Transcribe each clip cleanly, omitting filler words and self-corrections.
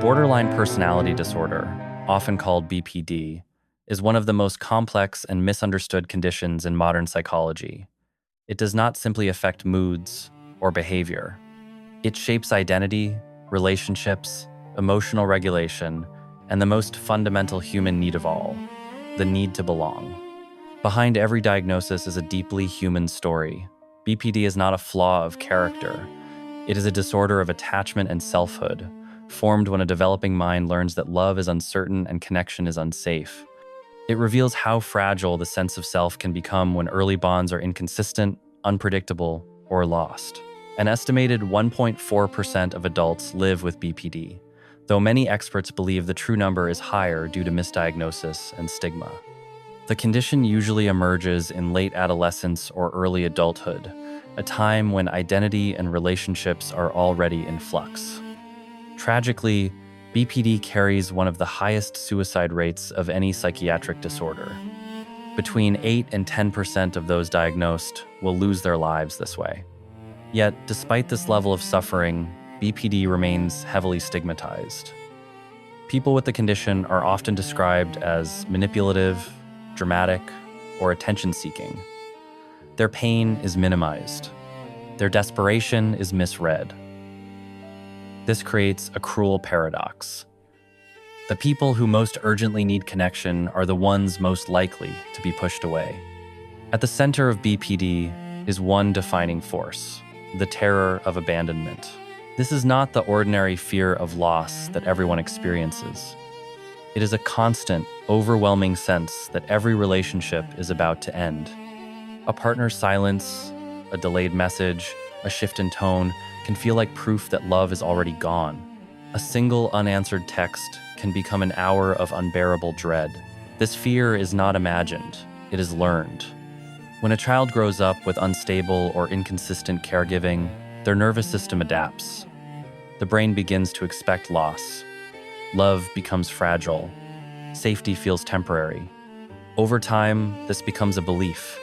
Borderline personality disorder, often called BPD, is one of the most complex and misunderstood conditions in modern psychology. It does not simply affect moods or behavior. It shapes identity, relationships, emotional regulation, and the most fundamental human need of all, the need to belong. Behind every diagnosis is a deeply human story. BPD is not a flaw of character. It is a disorder of attachment and selfhood, formed when a developing mind learns that love is uncertain and connection is unsafe. It reveals how fragile the sense of self can become when early bonds are inconsistent, unpredictable, or lost. An estimated 1.4% of adults live with BPD, though many experts believe the true number is higher due to misdiagnosis and stigma. The condition usually emerges in late adolescence or early adulthood, a time when identity and relationships are already in flux. Tragically, BPD carries one of the highest suicide rates of any psychiatric disorder. Between 8 and 10% of those diagnosed will lose their lives this way. Yet, despite this level of suffering, BPD remains heavily stigmatized. People with the condition are often described as manipulative, dramatic, or attention-seeking. Their pain is minimized. Their desperation is misread. This creates a cruel paradox. The people who most urgently need connection are the ones most likely to be pushed away. At the center of BPD is one defining force: the terror of abandonment. This is not the ordinary fear of loss that everyone experiences. It is a constant, overwhelming sense that every relationship is about to end. A partner's silence, a delayed message, a shift in tone can feel like proof that love is already gone. A single unanswered text can become an hour of unbearable dread. This fear is not imagined, it is learned. When a child grows up with unstable or inconsistent caregiving, their nervous system adapts. The brain begins to expect loss. Love becomes fragile. Safety feels temporary. Over time, this becomes a belief.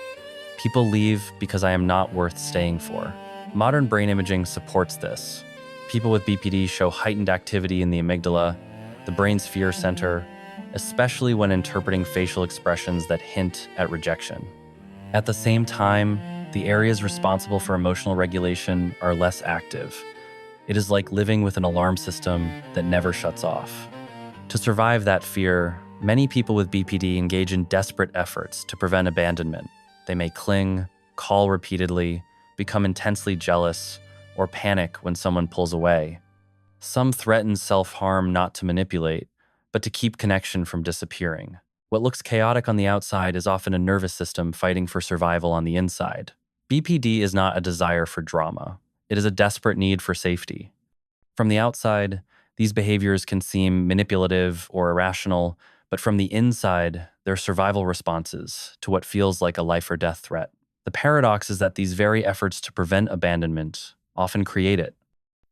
People leave because I am not worth staying for. Modern brain imaging supports this. People with BPD show heightened activity in the amygdala, the brain's fear center, especially when interpreting facial expressions that hint at rejection. At the same time, the areas responsible for emotional regulation are less active. It is like living with an alarm system that never shuts off. To survive that fear, many people with BPD engage in desperate efforts to prevent abandonment. They may cling, call repeatedly, become intensely jealous, or panic when someone pulls away. Some threaten self-harm not to manipulate, but to keep connection from disappearing. What looks chaotic on the outside is often a nervous system fighting for survival on the inside. BPD is not a desire for drama. It is a desperate need for safety. From the outside, these behaviors can seem manipulative or irrational, but from the inside, they're survival responses to what feels like a life or death threat. The paradox is that these very efforts to prevent abandonment often create it.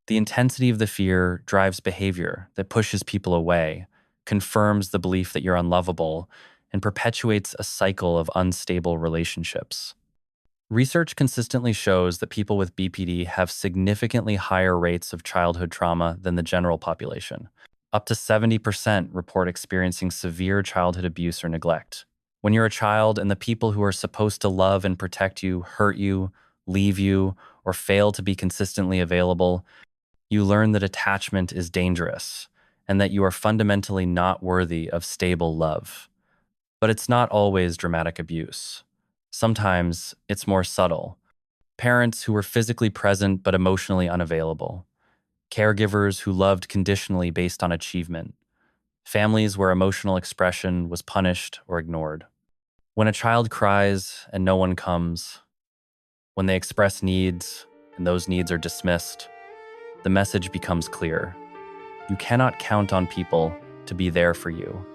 The intensity of the fear drives behavior that pushes people away, confirms the belief that you're unlovable, and perpetuates a cycle of unstable relationships. Research consistently shows that people with BPD have significantly higher rates of childhood trauma than the general population. Up to 70% report experiencing severe childhood abuse or neglect. When you're a child and the people who are supposed to love and protect you hurt you, leave you, or fail to be consistently available, you learn that attachment is dangerous and that you are fundamentally not worthy of stable love. But it's not always dramatic abuse. Sometimes it's more subtle. Parents who were physically present but emotionally unavailable. Caregivers who loved conditionally based on achievement. Families where emotional expression was punished or ignored. When a child cries and no one comes, when they express needs and those needs are dismissed, the message becomes clear. You cannot count on people to be there for you.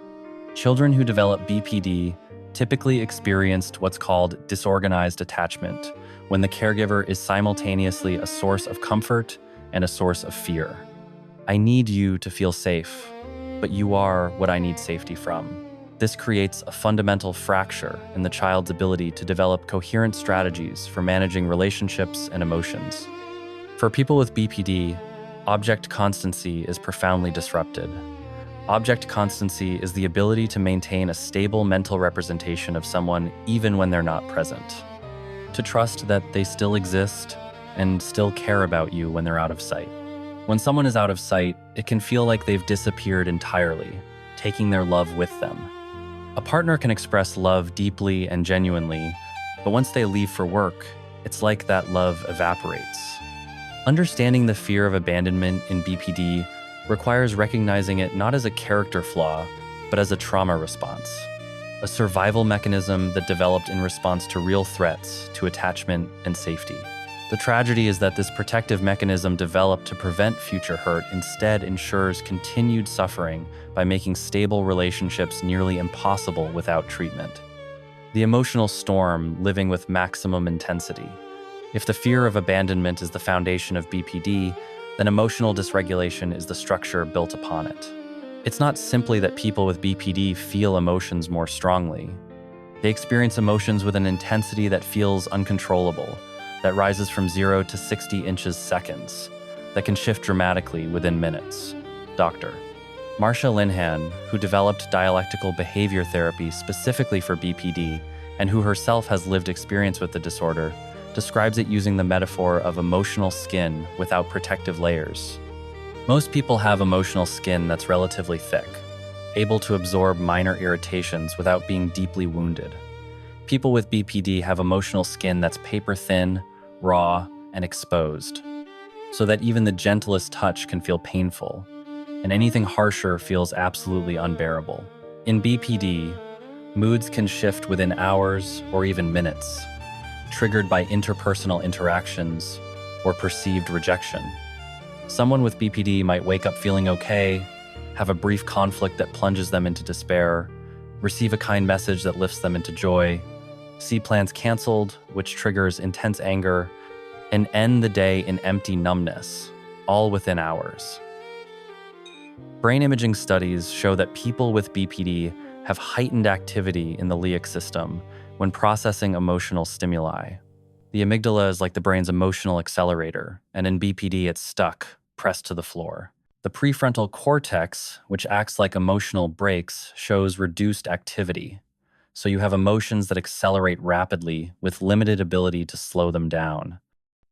Children who develop BPD typically experienced what's called disorganized attachment, when the caregiver is simultaneously a source of comfort and a source of fear. I need you to feel safe, but you are what I need safety from. This creates a fundamental fracture in the child's ability to develop coherent strategies for managing relationships and emotions. For people with BPD, object constancy is profoundly disrupted. Object constancy is the ability to maintain a stable mental representation of someone even when they're not present. To trust that they still exist and still care about you when they're out of sight. When someone is out of sight, it can feel like they've disappeared entirely, taking their love with them. A partner can express love deeply and genuinely, but once they leave for work, it's like that love evaporates. Understanding the fear of abandonment in BPD requires recognizing it not as a character flaw, but as a trauma response, a survival mechanism that developed in response to real threats to attachment and safety. The tragedy is that this protective mechanism developed to prevent future hurt instead ensures continued suffering by making stable relationships nearly impossible without treatment. The emotional storm living with maximum intensity. If the fear of abandonment is the foundation of BPD, then emotional dysregulation is the structure built upon it. It's not simply that people with BPD feel emotions more strongly. They experience emotions with an intensity that feels uncontrollable, that rises from 0 to 60 inches seconds, that can shift dramatically within minutes. Dr. Marcia Linehan, who developed dialectical behavior therapy specifically for BPD and who herself has lived experience with the disorder, describes it using the metaphor of emotional skin without protective layers. Most people have emotional skin that's relatively thick, able to absorb minor irritations without being deeply wounded. People with BPD have emotional skin that's paper-thin, raw, and exposed, so that even the gentlest touch can feel painful, and anything harsher feels absolutely unbearable. In BPD, moods can shift within hours or even minutes, triggered by interpersonal interactions or perceived rejection. Someone with BPD might wake up feeling okay, have a brief conflict that plunges them into despair, receive a kind message that lifts them into joy, see plans canceled, which triggers intense anger, and end the day in empty numbness, all within hours. Brain imaging studies show that people with BPD have heightened activity in the limbic system when processing emotional stimuli. The amygdala is like the brain's emotional accelerator, and in BPD it's stuck, pressed to the floor. The prefrontal cortex, which acts like emotional brakes, shows reduced activity. So you have emotions that accelerate rapidly with limited ability to slow them down.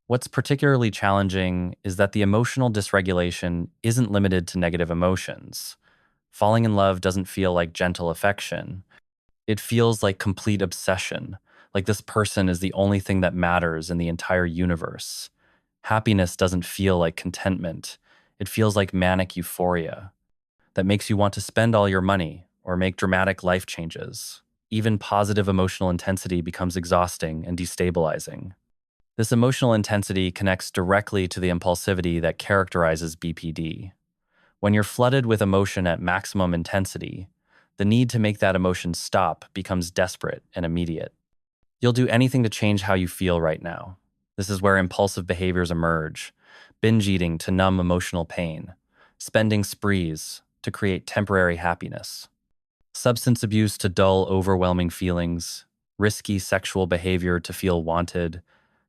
What's particularly challenging is that the emotional dysregulation isn't limited to negative emotions. Falling in love doesn't feel like gentle affection. It feels like complete obsession, like this person is the only thing that matters in the entire universe. Happiness doesn't feel like contentment. It feels like manic euphoria that makes you want to spend all your money or make dramatic life changes. Even positive emotional intensity becomes exhausting and destabilizing. This emotional intensity connects directly to the impulsivity that characterizes BPD. When you're flooded with emotion at maximum intensity, the need to make that emotion stop becomes desperate and immediate. You'll do anything to change how you feel right now. This is where impulsive behaviors emerge, binge eating to numb emotional pain, spending sprees to create temporary happiness, substance abuse to dull overwhelming feelings, risky sexual behavior to feel wanted,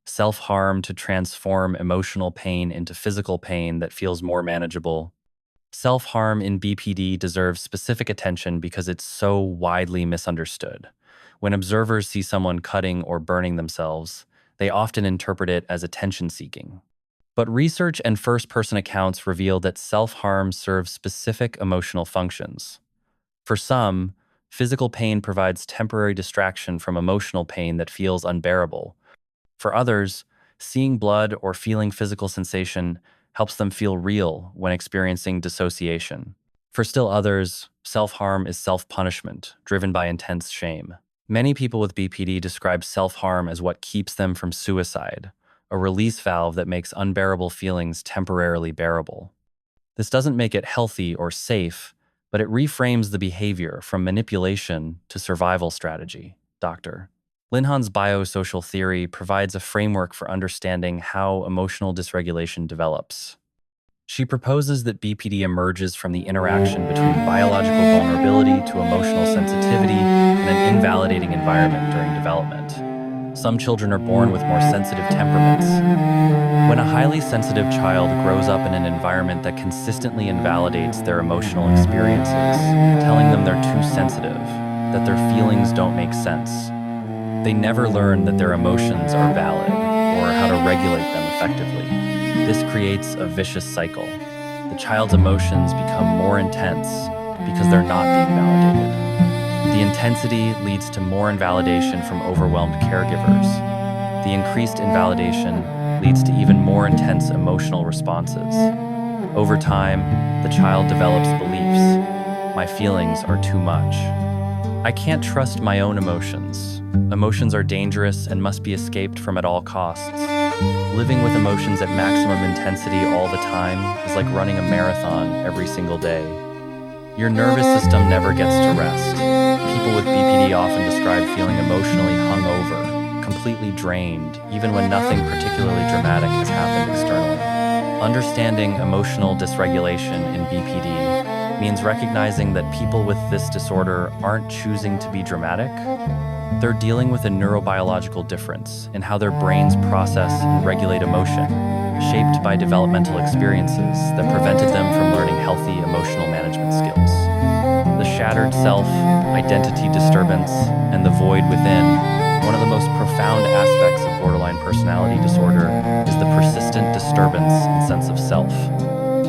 self-harm to transform emotional pain into physical pain that feels more manageable. Self-harm in BPD deserves specific attention because it's so widely misunderstood. When observers see someone cutting or burning themselves, they often interpret it as attention-seeking. But research and first-person accounts reveal that self-harm serves specific emotional functions. For some, physical pain provides temporary distraction from emotional pain that feels unbearable. For others, seeing blood or feeling physical sensation helps them feel real when experiencing dissociation. For still others, self-harm is self-punishment, driven by intense shame. Many people with BPD describe self-harm as what keeps them from suicide, a release valve that makes unbearable feelings temporarily bearable. This doesn't make it healthy or safe, but it reframes the behavior from manipulation to survival strategy. Dr. Linehan's biosocial theory provides a framework for understanding how emotional dysregulation develops. She proposes that BPD emerges from the interaction between biological vulnerability to emotional sensitivity and an invalidating environment during development. Some children are born with more sensitive temperaments. When a highly sensitive child grows up in an environment that consistently invalidates their emotional experiences, telling them they're too sensitive, that their feelings don't make sense. They never learn that their emotions are valid or how to regulate them effectively. This creates a vicious cycle. The child's emotions become more intense because they're not being validated. The intensity leads to more invalidation from overwhelmed caregivers. The increased invalidation leads to even more intense emotional responses. Over time, the child develops beliefs. My feelings are too much. I can't trust my own emotions. Emotions are dangerous and must be escaped from at all costs. Living with emotions at maximum intensity all the time is like running a marathon every single day. Your nervous system never gets to rest. People with BPD often describe feeling emotionally hungover, completely drained, even when nothing particularly dramatic has happened externally. Understanding emotional dysregulation in BPD means recognizing that people with this disorder aren't choosing to be dramatic. They're dealing with a neurobiological difference in how their brains process and regulate emotion, shaped by developmental experiences that prevented them from learning healthy emotional management skills. The shattered self, identity disturbance, and the void within, one of the most profound aspects of borderline personality disorder is the persistent disturbance and sense of self.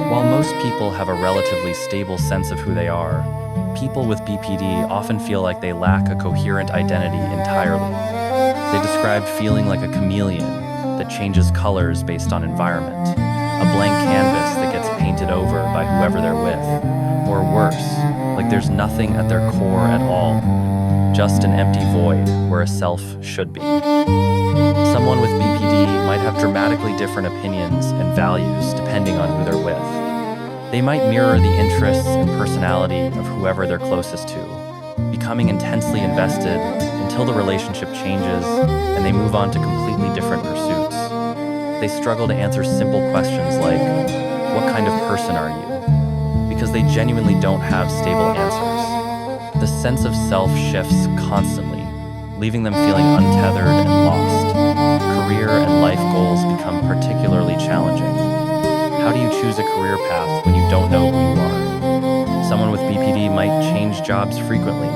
While most people have a relatively stable sense of who they are, people with BPD often feel like they lack a coherent identity entirely. They describe feeling like a chameleon that changes colors based on environment, a blank canvas that gets painted over by whoever they're with, or worse, like there's nothing at their core at all, just an empty void where a self should be. Someone with BPD might have dramatically different opinions and values depending on who they're with. They might mirror the interests and personality of whoever they're closest to, becoming intensely invested until the relationship changes and they move on to completely different pursuits. They struggle to answer simple questions like, "What kind of person are you?" because they genuinely don't have stable answers. The sense of self shifts constantly, leaving them feeling untethered and lost. Career and life goals become particularly challenging. How do you choose a career path when you don't know who you are? Someone with BPD might change jobs frequently,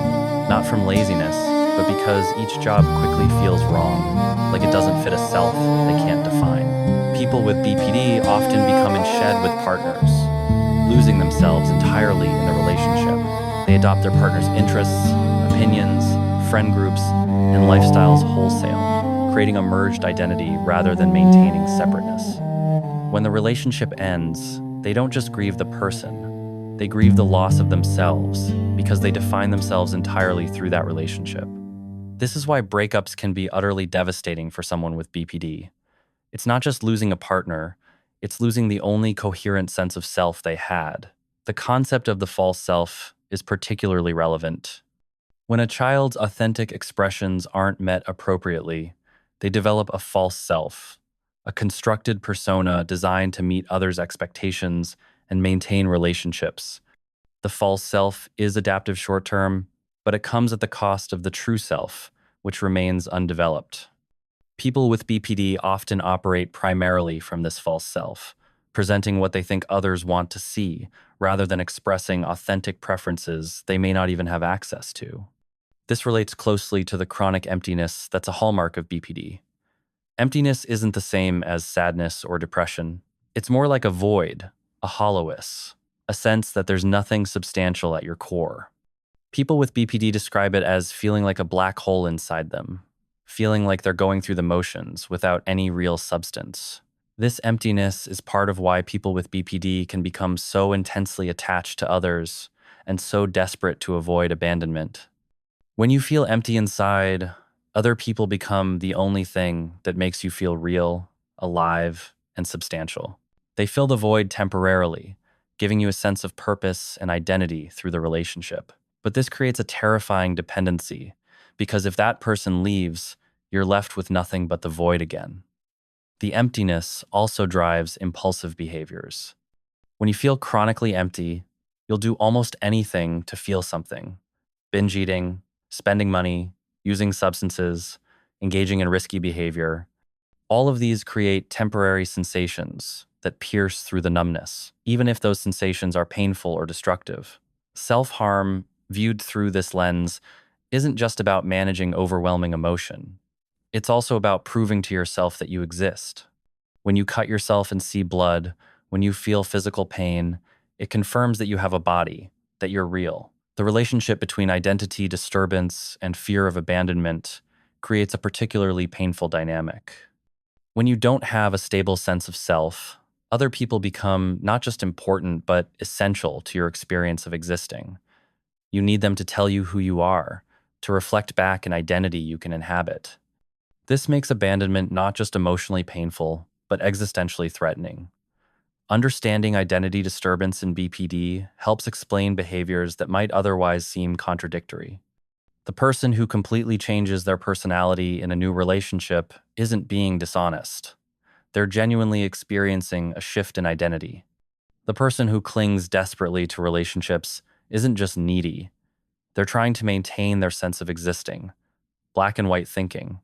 not from laziness, but because each job quickly feels wrong, like it doesn't fit a self they can't define. People with BPD often become ensheded with partners, losing themselves entirely in the relationship. They adopt their partner's interests, opinions, friend groups, and lifestyles wholesale, creating a merged identity rather than maintaining separateness. When the relationship ends, they don't just grieve the person, they grieve the loss of themselves because they define themselves entirely through that relationship. This is why breakups can be utterly devastating for someone with BPD. It's not just losing a partner, it's losing the only coherent sense of self they had. The concept of the false self is particularly relevant. When a child's authentic expressions aren't met appropriately, they develop a false self, a constructed persona designed to meet others' expectations and maintain relationships. The false self is adaptive short-term, but it comes at the cost of the true self, which remains undeveloped. People with BPD often operate primarily from this false self, presenting what they think others want to see, rather than expressing authentic preferences they may not even have access to. This relates closely to the chronic emptiness that's a hallmark of BPD. Emptiness isn't the same as sadness or depression. It's more like a void, a hollowness, a sense that there's nothing substantial at your core. People with BPD describe it as feeling like a black hole inside them, feeling like they're going through the motions without any real substance. This emptiness is part of why people with BPD can become so intensely attached to others and so desperate to avoid abandonment. When you feel empty inside, other people become the only thing that makes you feel real, alive, and substantial. They fill the void temporarily, giving you a sense of purpose and identity through the relationship. But this creates a terrifying dependency, because if that person leaves, you're left with nothing but the void again. The emptiness also drives impulsive behaviors. When you feel chronically empty, you'll do almost anything to feel something. Binge eating, spending money, using substances, engaging in risky behavior. All of these create temporary sensations that pierce through the numbness, even if those sensations are painful or destructive. Self-harm, viewed through this lens, isn't just about managing overwhelming emotion. It's also about proving to yourself that you exist. When you cut yourself and see blood, when you feel physical pain, it confirms that you have a body, that you're real. The relationship between identity disturbance and fear of abandonment creates a particularly painful dynamic. When you don't have a stable sense of self, other people become not just important, but essential to your experience of existing. You need them to tell you who you are, to reflect back an identity you can inhabit. This makes abandonment not just emotionally painful, but existentially threatening. Understanding identity disturbance in BPD helps explain behaviors that might otherwise seem contradictory. The person who completely changes their personality in a new relationship isn't being dishonest. They're genuinely experiencing a shift in identity. The person who clings desperately to relationships isn't just needy. They're trying to maintain their sense of existing. Black and white thinking.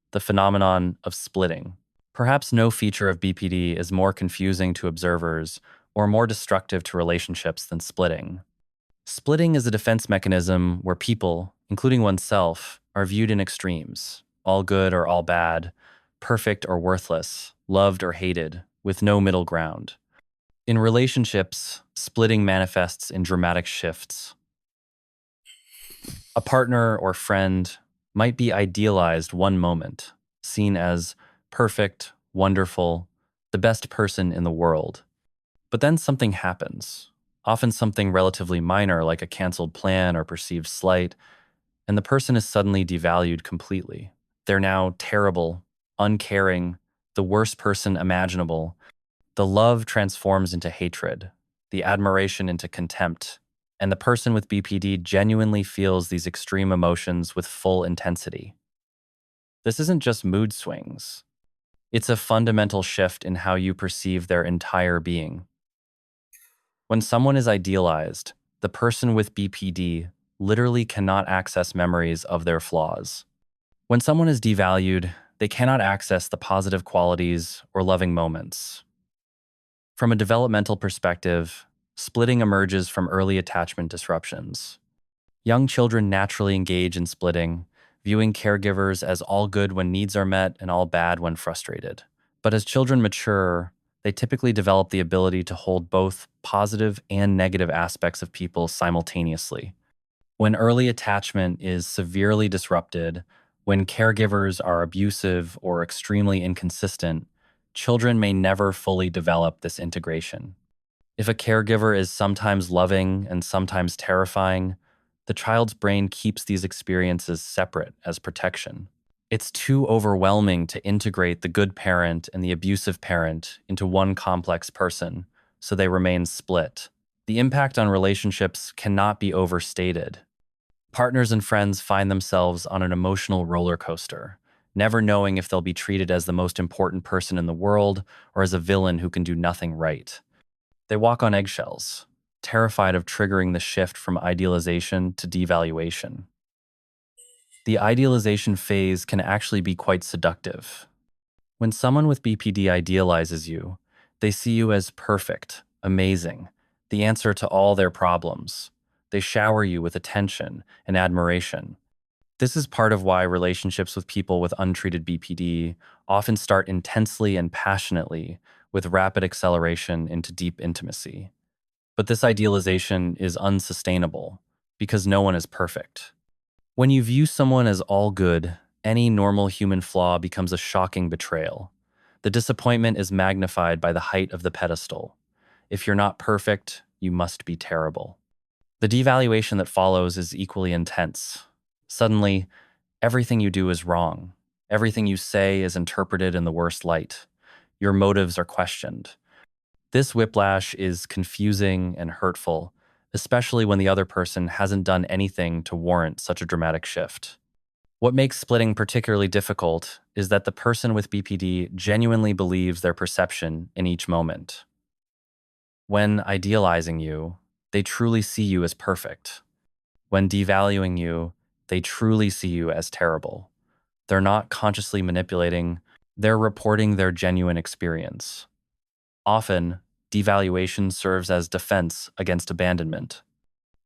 The phenomenon of splitting. Perhaps no feature of BPD is more confusing to observers or more destructive to relationships than splitting. Splitting is a defense mechanism where people, including oneself, are viewed in extremes, all good or all bad, perfect or worthless, loved or hated, with no middle ground. In relationships, splitting manifests in dramatic shifts. A partner or friend might be idealized one moment, seen as perfect, wonderful, the best person in the world. But then something happens, often something relatively minor like a canceled plan or perceived slight, and the person is suddenly devalued completely. They're now terrible, uncaring, the worst person imaginable. The love transforms into hatred, the admiration into contempt, and the person with BPD genuinely feels these extreme emotions with full intensity. This isn't just mood swings. It's a fundamental shift in how you perceive their entire being. When someone is idealized, the person with BPD literally cannot access memories of their flaws. When someone is devalued, they cannot access the positive qualities or loving moments. From a developmental perspective, splitting emerges from early attachment disruptions. Young children naturally engage in splitting, viewing caregivers as all good when needs are met and all bad when frustrated. But as children mature, they typically develop the ability to hold both positive and negative aspects of people simultaneously. When early attachment is severely disrupted, when caregivers are abusive or extremely inconsistent, children may never fully develop this integration. If a caregiver is sometimes loving and sometimes terrifying, the child's brain keeps these experiences separate as protection. It's too overwhelming to integrate the good parent and the abusive parent into one complex person, so they remain split. The impact on relationships cannot be overstated. Partners and friends find themselves on an emotional roller coaster, never knowing if they'll be treated as the most important person in the world or as a villain who can do nothing right. They walk on eggshells, terrified of triggering the shift from idealization to devaluation. The idealization phase can actually be quite seductive. When someone with BPD idealizes you, they see you as perfect, amazing, the answer to all their problems. They shower you with attention and admiration. This is part of why relationships with people with untreated BPD often start intensely and passionately, with rapid acceleration into deep intimacy. But this idealization is unsustainable because no one is perfect. When you view someone as all good, any normal human flaw becomes a shocking betrayal. The disappointment is magnified by the height of the pedestal. If you're not perfect, you must be terrible. The devaluation that follows is equally intense. Suddenly, everything you do is wrong. Everything you say is interpreted in the worst light. Your motives are questioned. This whiplash is confusing and hurtful, especially when the other person hasn't done anything to warrant such a dramatic shift. What makes splitting particularly difficult is that the person with BPD genuinely believes their perception in each moment. When idealizing you, they truly see you as perfect. When devaluing you, they truly see you as terrible. They're not consciously manipulating, They're reporting their genuine experience. Often, devaluation serves as defense against abandonment.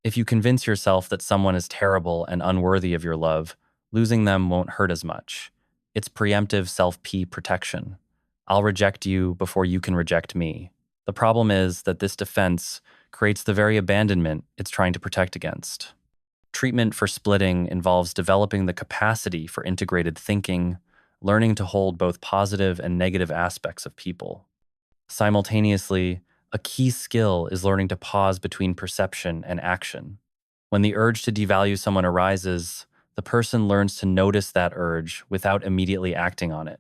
If you convince yourself that someone is terrible and unworthy of your love, losing them won't hurt as much. It's preemptive self-P protection. I'll reject you before you can reject me. The problem is that this defense creates the very abandonment it's trying to protect against. Treatment for splitting involves developing the capacity for integrated thinking, learning to hold both positive and negative aspects of people. Simultaneously, a key skill is learning to pause between perception and action. When the urge to devalue someone arises, the person learns to notice that urge without immediately acting on it.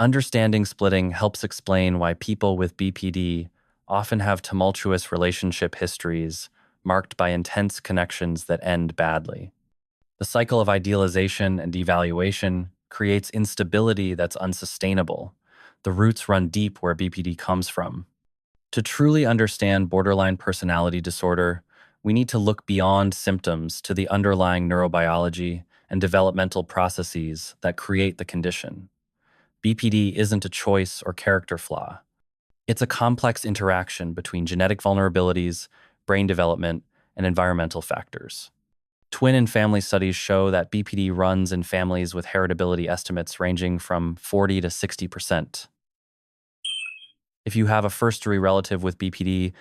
Understanding splitting helps explain why people with BPD often have tumultuous relationship histories marked by intense connections that end badly. The cycle of idealization and devaluation creates instability that's unsustainable. The roots run deep where BPD comes from. To truly understand borderline personality disorder, we need to look beyond symptoms to the underlying neurobiology and developmental processes that create the condition. BPD isn't a choice or character flaw. It's a complex interaction between genetic vulnerabilities, brain development, and environmental factors. Twin and family studies show that BPD runs in families with heritability estimates ranging from 40 to 60%. If you have a first-degree relative with BPD,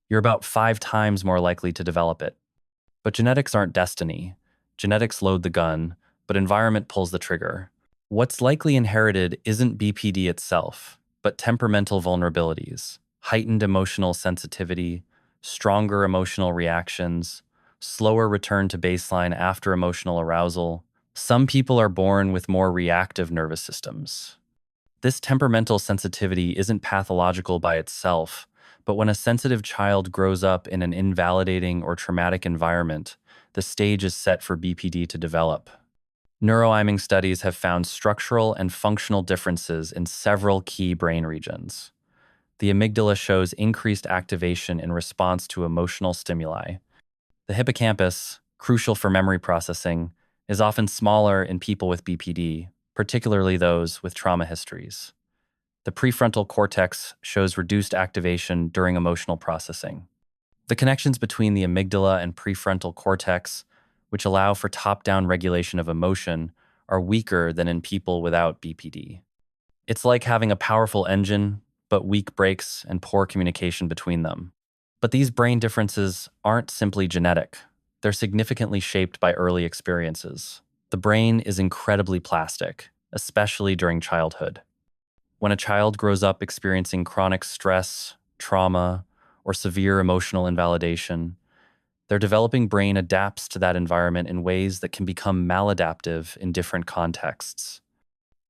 you're about 5 times more likely to develop it. But genetics aren't destiny. Genetics load the gun, but environment pulls the trigger. What's likely inherited isn't BPD itself, but temperamental vulnerabilities, heightened emotional sensitivity, stronger emotional reactions, slower return to baseline after emotional arousal. Some people are born with more reactive nervous systems. This temperamental sensitivity isn't pathological by itself, but when a sensitive child grows up in an invalidating or traumatic environment, the stage is set for BPD to develop. Neuroiming studies have found structural and functional differences in several key brain regions. The amygdala shows increased activation in response to emotional stimuli. The hippocampus, crucial for memory processing, is often smaller in people with BPD, particularly those with trauma histories. The prefrontal cortex shows reduced activation during emotional processing. The connections between the amygdala and prefrontal cortex, which allow for top-down regulation of emotion, are weaker than in people without BPD. It's like having a powerful engine, but weak brakes and poor communication between them. But these brain differences aren't simply genetic. They're significantly shaped by early experiences. The brain is incredibly plastic, especially during childhood. When a child grows up experiencing chronic stress, trauma, or severe emotional invalidation, their developing brain adapts to that environment in ways that can become maladaptive in different contexts.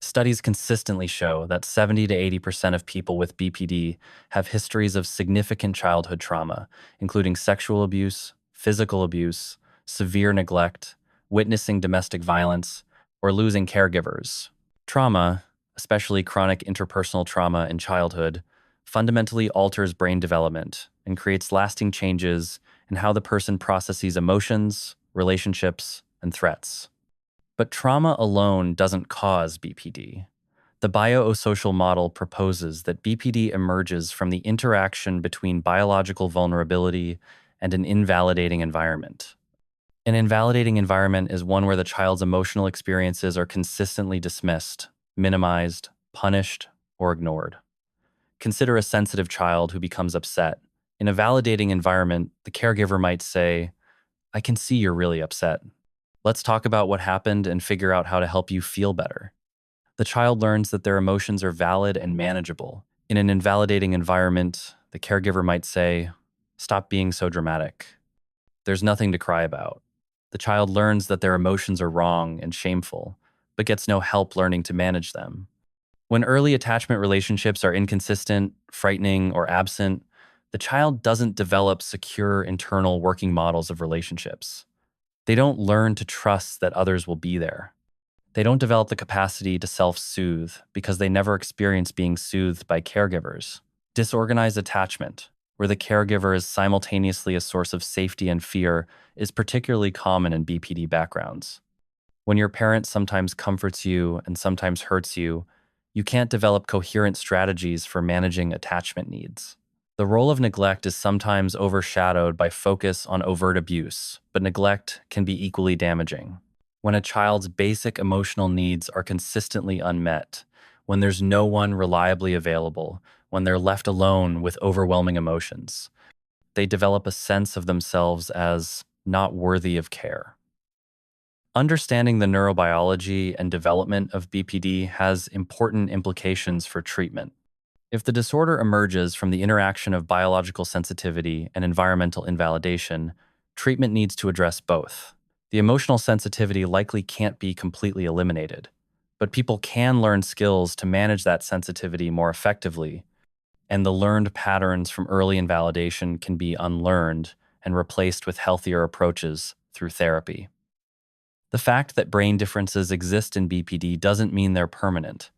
Studies consistently show that 70 to 80% of people with BPD have histories of significant childhood trauma, including sexual abuse, physical abuse, severe neglect, witnessing domestic violence, or losing caregivers. Trauma, especially chronic interpersonal trauma in childhood, fundamentally alters brain development and creates lasting changes in how the person processes emotions, relationships, and threats. But trauma alone doesn't cause BPD. The biosocial model proposes that BPD emerges from the interaction between biological vulnerability and an invalidating environment. An invalidating environment is one where the child's emotional experiences are consistently dismissed, minimized, punished, or ignored. Consider a sensitive child who becomes upset. In a validating environment, the caregiver might say, "I can see you're really upset. Let's talk about what happened and figure out how to help you feel better." The child learns that their emotions are valid and manageable. In an invalidating environment, the caregiver might say, "Stop being so dramatic. There's nothing to cry about." The child learns that their emotions are wrong and shameful, but gets no help learning to manage them. When early attachment relationships are inconsistent, frightening, or absent, the child doesn't develop secure internal working models of relationships. They don't learn to trust that others will be there. They don't develop the capacity to self-soothe because they never experience being soothed by caregivers. Disorganized attachment, where the caregiver is simultaneously a source of safety and fear, is particularly common in BPD backgrounds. When your parent sometimes comforts you and sometimes hurts you, You can't develop coherent strategies for managing attachment needs. The role of neglect is sometimes overshadowed by focus on overt abuse, but neglect can be equally damaging. When a child's basic emotional needs are consistently unmet, when there's no one reliably available, when they're left alone with overwhelming emotions, they develop a sense of themselves as not worthy of care. Understanding the neurobiology and development of BPD has important implications for treatment. If the disorder emerges from the interaction of biological sensitivity and environmental invalidation, treatment needs to address both. The emotional sensitivity likely can't be completely eliminated, but people can learn skills to manage that sensitivity more effectively, and the learned patterns from early invalidation can be unlearned and replaced with healthier approaches through therapy. The fact that brain differences exist in BPD doesn't mean they're permanent.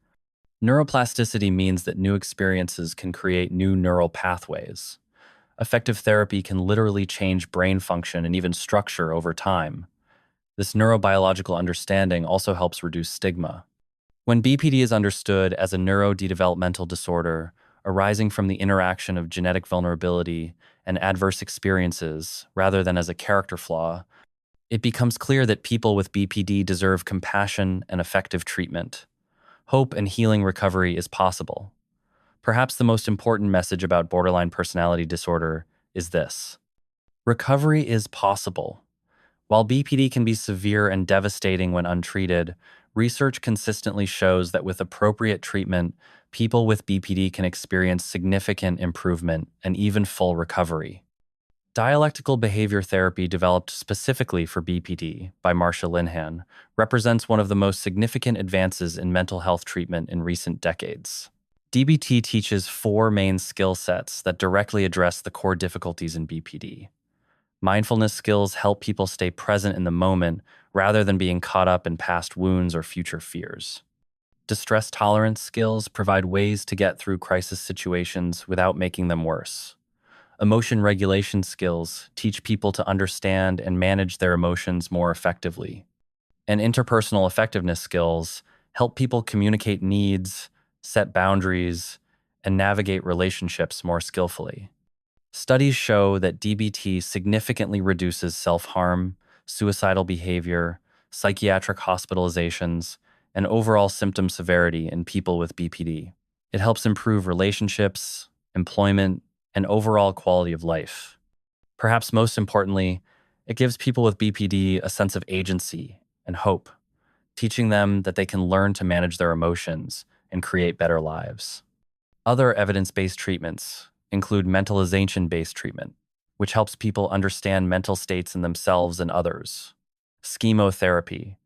Neuroplasticity means that new experiences can create new neural pathways. Effective therapy can literally change brain function and even structure over time. This neurobiological understanding also helps reduce stigma. When BPD is understood as a neurodevelopmental disorder arising from the interaction of genetic vulnerability and adverse experiences rather than as a character flaw, it becomes clear that people with BPD deserve compassion and effective treatment. Hope and healing recovery is possible. Perhaps the most important message about borderline personality disorder is this: recovery is possible. While BPD can be severe and devastating when untreated, research consistently shows that with appropriate treatment, people with BPD can experience significant improvement and even full recovery. Dialectical behavior therapy, developed specifically for BPD by Marcia Linehan, represents one of the most significant advances in mental health treatment in recent decades. DBT teaches four main skill sets that directly address the core difficulties in BPD. Mindfulness skills help people stay present in the moment rather than being caught up in past wounds or future fears. Distress tolerance skills provide ways to get through crisis situations without making them worse. Emotion regulation skills teach people to understand and manage their emotions more effectively. And interpersonal effectiveness skills help people communicate needs, set boundaries, and navigate relationships more skillfully. Studies show that DBT significantly reduces self-harm, suicidal behavior, psychiatric hospitalizations, and overall symptom severity in people with BPD. It helps improve relationships, employment, and overall quality of life. Perhaps most importantly, it gives people with BPD a sense of agency and hope, teaching them that they can learn to manage their emotions and create better lives. Other evidence-based treatments include mentalization-based treatment, which helps people understand mental states in themselves and others. Schemotherapy,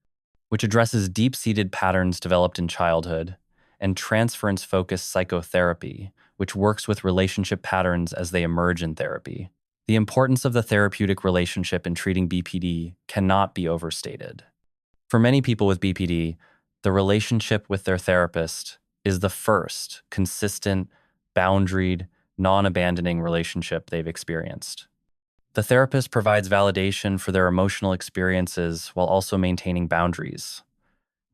which addresses deep-seated patterns developed in childhood, and transference-focused psychotherapy, which works with relationship patterns as they emerge in therapy. The importance of the therapeutic relationship in treating BPD cannot be overstated. For many people with BPD, the relationship with their therapist is the first consistent, boundaried, non-abandoning relationship they've experienced. The therapist provides validation for their emotional experiences while also maintaining boundaries.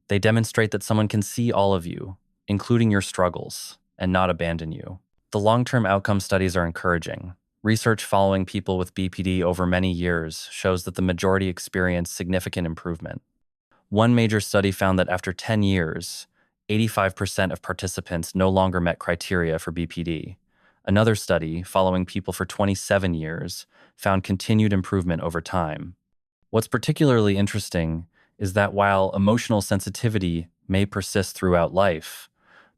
They demonstrate that someone can see all of you, including your struggles, and not abandon you. The long-term outcome studies are encouraging. Research following people with BPD over many years shows that the majority experience significant improvement. One major study found that after 10 years, 85% of participants no longer met criteria for BPD. Another study, following people for 27 years, found continued improvement over time. What's particularly interesting is that while emotional sensitivity may persist throughout life,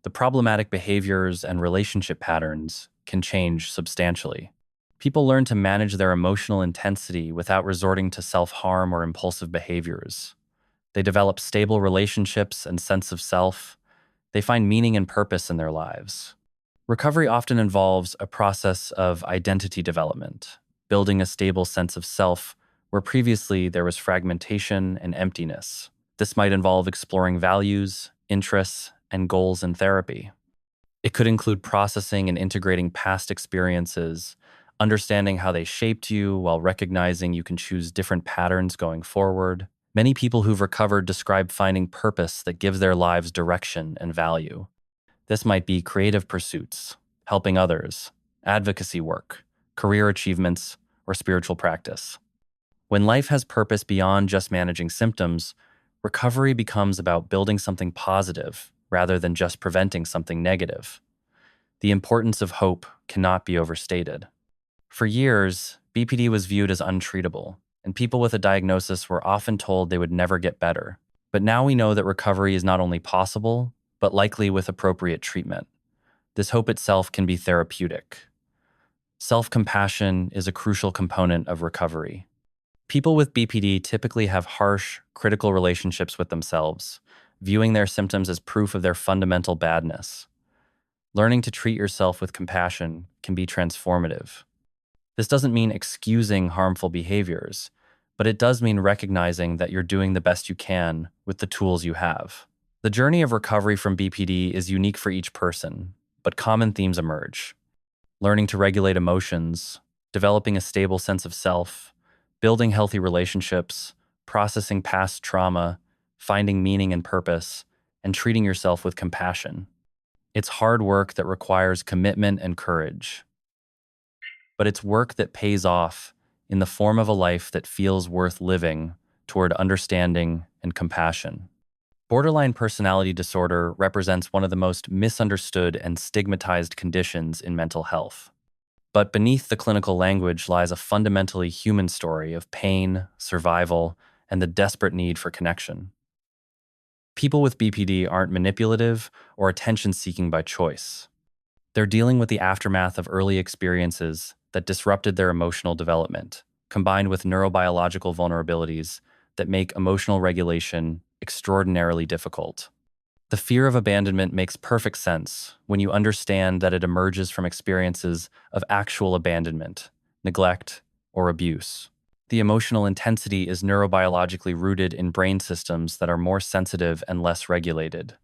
the problematic behaviors and relationship patterns can change substantially. People learn to manage their emotional intensity without resorting to self-harm or impulsive behaviors. They develop stable relationships and sense of self. They find meaning and purpose in their lives. Recovery often involves a process of identity development, building a stable sense of self where previously there was fragmentation and emptiness. This might involve exploring values, interests, and goals in therapy. It could include processing and integrating past experiences, understanding how they shaped you while recognizing you can choose different patterns going forward. Many people who've recovered describe finding purpose that gives their lives direction and value. This might be creative pursuits, helping others, advocacy work, career achievements, or spiritual practice. When life has purpose beyond just managing symptoms, recovery becomes about building something positive rather than just preventing something negative. The importance of hope cannot be overstated. For years, BPD was viewed as untreatable, and people with a diagnosis were often told they would never get better. But now we know that recovery is not only possible, but likely with appropriate treatment. This hope itself can be therapeutic. Self-compassion is a crucial component of recovery. People with BPD typically have harsh, critical relationships with themselves, viewing their symptoms as proof of their fundamental badness. Learning to treat yourself with compassion can be transformative. This doesn't mean excusing harmful behaviors, but it does mean recognizing that you're doing the best you can with the tools you have. The journey of recovery from BPD is unique for each person, but common themes emerge. Learning to regulate emotions, developing a stable sense of self, building healthy relationships, processing past trauma, finding meaning and purpose, and treating yourself with compassion. It's hard work that requires commitment and courage, but it's work that pays off in the form of a life that feels worth living toward understanding and compassion. Borderline personality disorder represents one of the most misunderstood and stigmatized conditions in mental health. But beneath the clinical language lies a fundamentally human story of pain, survival, and the desperate need for connection. People with BPD aren't manipulative or attention-seeking by choice. They're dealing with the aftermath of early experiences that disrupted their emotional development, combined with neurobiological vulnerabilities that make emotional regulation extraordinarily difficult. The fear of abandonment makes perfect sense when you understand that it emerges from experiences of actual abandonment, neglect, or abuse. The emotional intensity is neurobiologically rooted in brain systems that are more sensitive and less regulated.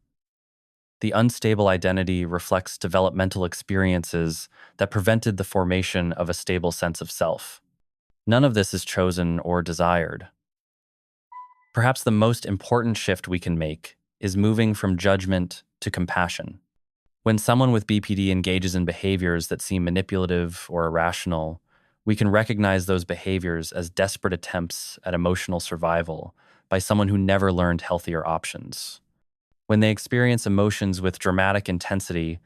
The unstable identity reflects developmental experiences that prevented the formation of a stable sense of self. None of this is chosen or desired. Perhaps the most important shift we can make is moving from judgment to compassion. When someone with BPD engages in behaviors that seem manipulative or irrational, we can recognize those behaviors as desperate attempts at emotional survival by someone who never learned healthier options. When they experience emotions with dramatic intensity,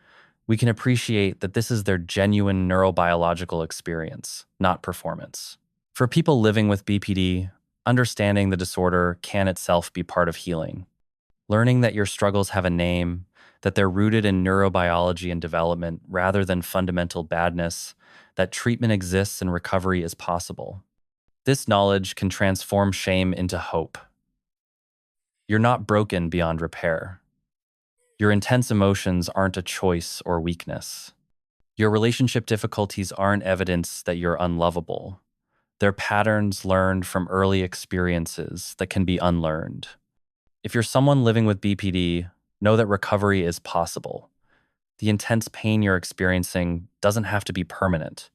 we can appreciate that this is their genuine neurobiological experience, not performance. For people living with BPD, understanding the disorder can itself be part of healing. Learning that your struggles have a name, that they're rooted in neurobiology and development rather than fundamental badness, that treatment exists and recovery is possible. This knowledge can transform shame into hope. You're not broken beyond repair. Your intense emotions aren't a choice or weakness. Your relationship difficulties aren't evidence that you're unlovable. They're patterns learned from early experiences that can be unlearned. If you're someone living with BPD, know that recovery is possible. The intense pain you're experiencing doesn't have to be permanent.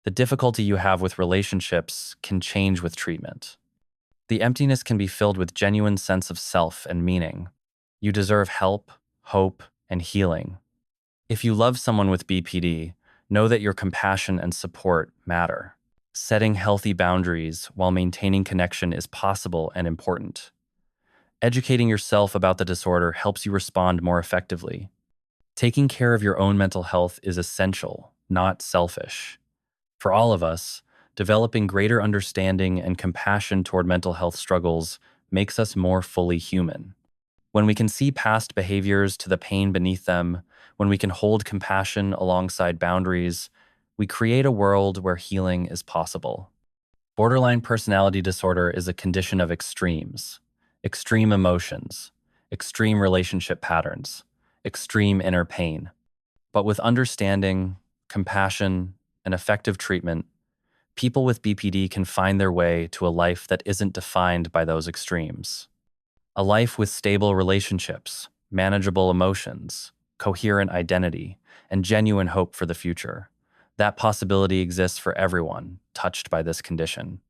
The difficulty you have with relationships can change with treatment. The emptiness can be filled with genuine sense of self and meaning. You deserve help, hope, and healing. If you love someone with BPD, know that your compassion and support matter. Setting healthy boundaries while maintaining connection is possible and important. Educating yourself about the disorder helps you respond more effectively. Taking care of your own mental health is essential, not selfish. For all of us, developing greater understanding and compassion toward mental health struggles makes us more fully human. When we can see past behaviors to the pain beneath them, when we can hold compassion alongside boundaries, we create a world where healing is possible. Borderline personality disorder is a condition of extremes, extreme emotions, extreme relationship patterns, extreme inner pain. But with understanding, compassion, and effective treatment, people with BPD can find their way to a life that isn't defined by those extremes. A life with stable relationships, manageable emotions, coherent identity, and genuine hope for the future. That possibility exists for everyone touched by this condition.